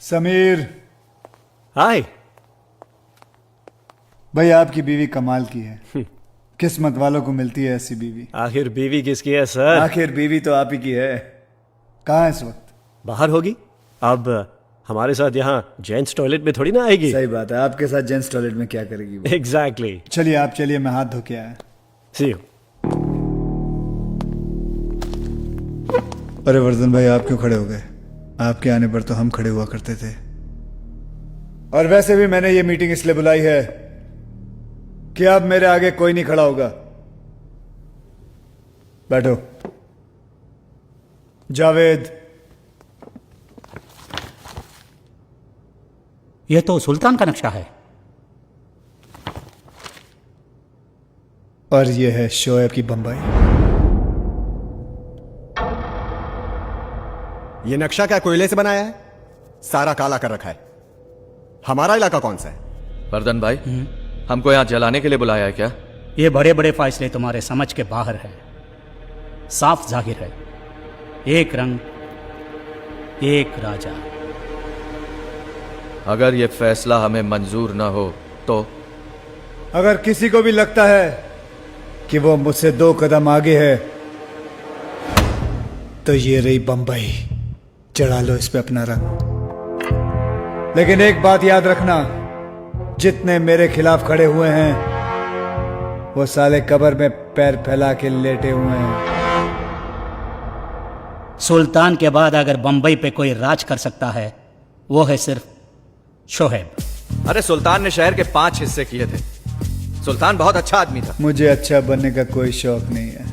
समीर। हाय। भाई आपकी बीवी कमाल की है। किस्मत वालों को मिलती है ऐसी बीवी। आखिर बीवी किसकी है सर? आखिर बीवी तो आप ही की है। कहाँ है इस वक्त? बाहर होगी। अब हमारे साथ यहाँ जेंट्स टॉयलेट में थोड़ी ना आएगी। सही बात है, आपके साथ जेंट्स टॉयलेट में क्या करेगी वो? एग्जैक्टली। चलिए आप चलिए, मैं हाथ धो के आया। सी यू। अरे वर्धन भाई, आप क्यों खड़े हो गए? आपके आने पर तो हम खड़े हुआ करते थे। और वैसे भी मैंने ये मीटिंग इसलिए बुलाई है कि अब मेरे आगे कोई नहीं खड़ा होगा। बैठो। जावेद। यह तो सुल्तान का नक्शा है। और ये है शोएब की बंबई। ये नक्शा क्या कोयले से बनाया है? सारा काला कर रखा है। हमारा इलाका कौन सा है? वर्धन भाई, हमको यहां जलाने के लिए बुलाया है क्या? ये बड़े बड़े फैसले तुम्हारे समझ के बाहर है। साफ जाहिर है, एक रंग एक राजा। अगर ये फैसला हमें मंजूर ना हो तो? अगर किसी को भी लगता है कि वो मुझसे 2 कदम आगे है तो ये रही बंबई, चढ़ा लो इस पे अपना रंग। लेकिन एक बात याद रखना, जितने मेरे खिलाफ खड़े हुए हैं वो साले कब्र में पैर फैला के लेटे हुए हैं। सुल्तान के बाद अगर बंबई पे कोई राज कर सकता है वो है सिर्फ शोएब। अरे सुल्तान ने शहर के 5 हिस्से किए थे। सुल्तान बहुत अच्छा आदमी था। मुझे अच्छा बनने का कोई शौक नहीं है।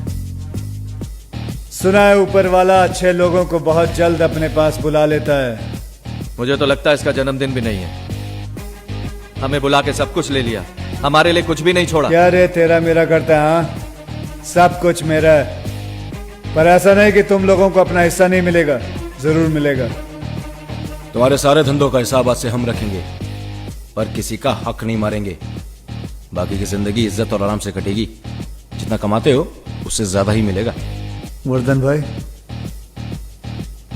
सुना है ऊपर वाला अच्छे लोगों को बहुत जल्द अपने पास बुला लेता है। मुझे तो लगता है इसका जन्मदिन भी नहीं है। हमें बुला के सब कुछ ले लिया, हमारे लिए कुछ भी नहीं छोड़ा। क्या रे तेरा मेरा करता है? हाँ, सब कुछ मेरा है। पर ऐसा नहीं कि तुम लोगों को अपना हिस्सा नहीं मिलेगा, जरूर मिलेगा। तुम्हारे सारे धंधों का हिसाब आज से हम रखेंगे, पर किसी का हक नहीं मारेंगे। बाकी की जिंदगी इज्जत और आराम से कटेगी। जितना कमाते हो उससे ज्यादा ही मिलेगा। वर्धन भाई,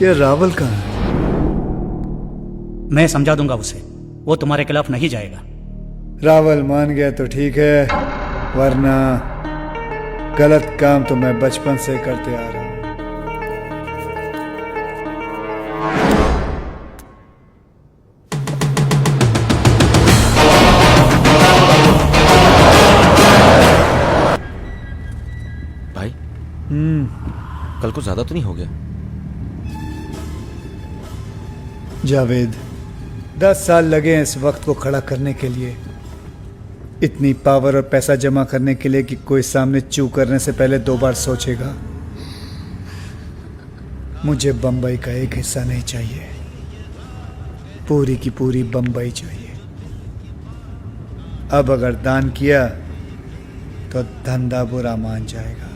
ये रावल कहाँ है? मैं समझा दूंगा उसे, वो तुम्हारे खिलाफ नहीं जाएगा। रावल मान गया तो ठीक है, वरना गलत काम तो मैं बचपन से करते आ रहा हूं। भाई कल को ज्यादा तो नहीं हो गया? जावेद, 10 साल लगे हैं इस वक्त को खड़ा करने के लिए। इतनी पावर और पैसा जमा करने के लिए कि कोई सामने चू करने से पहले 2 बार सोचेगा। मुझे बंबई का एक हिस्सा नहीं चाहिए, पूरी की पूरी बंबई चाहिए। अब अगर दान किया तो धंधा बुरा मान जाएगा।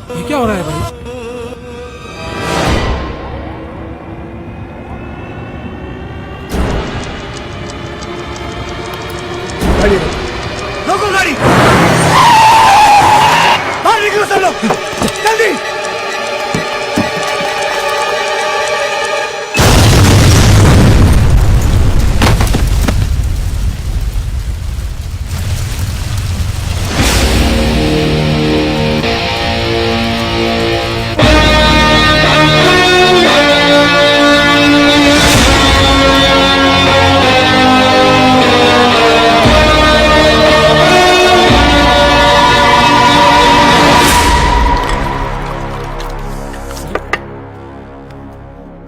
ये क्या हो रहा है भाई? गाड़ी रोको, गाड़ी बाहर निकलो सब लोग, जल्दी।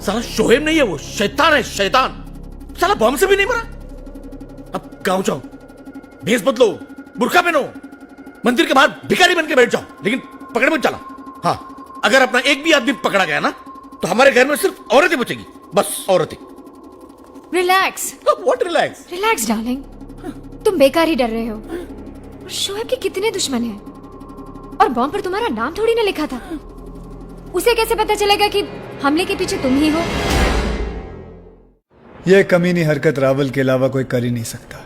साला शोएब नहीं है, वो शैतान है, शैतान। साला बम से भी नहीं मरा। अब गांव जाओ, भेस बदलो, बुर्का पहनो, मंदिर के बाहर भिखारी बन के बैठ जाओ, लेकिन पकड़े मत चला। हाँ, अगर अपना एक भी आदमी पकड़ा गया ना तो हमारे घर में सिर्फ औरतें बचेगी, बस औरतें। Relax. What relax? Relax darling, तुम बेकार ही डर रहे हो। और शोएब के कितने दुश्मन हैं? और बॉम्ब पर तुम्हारा नाम थोड़ी ना लिखा था। उसे कैसे पता चलेगा कि हमले के पीछे तुम ही हो? यह कमीनी हरकत रावल के अलावा कोई कर ही नहीं सकता।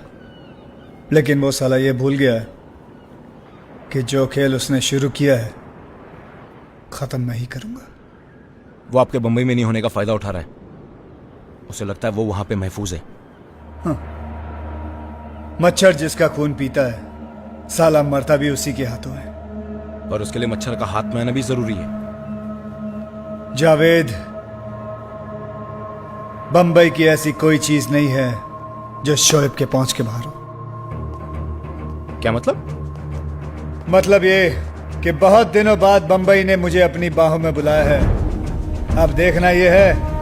लेकिन वो साला ये भूल गया है कि जो खेल उसने शुरू किया है खत्म मैं ही करूंगा। वो आपके बंबई में नहीं होने का फायदा उठा रहा है। उसे लगता है वो वहां पे महफूज है। मच्छर जिसका खून पीता है साला मरता भी उसी के हाथों है। पर उसके लिए मच्छर का हाथ में आना भी जरूरी है। जावेद, बंबई की ऐसी कोई चीज नहीं है जो शोएब के पहुंच के बाहर हो। क्या मतलब? मतलब ये कि बहुत दिनों बाद बंबई ने मुझे अपनी बाहों में बुलाया है। अब देखना यह है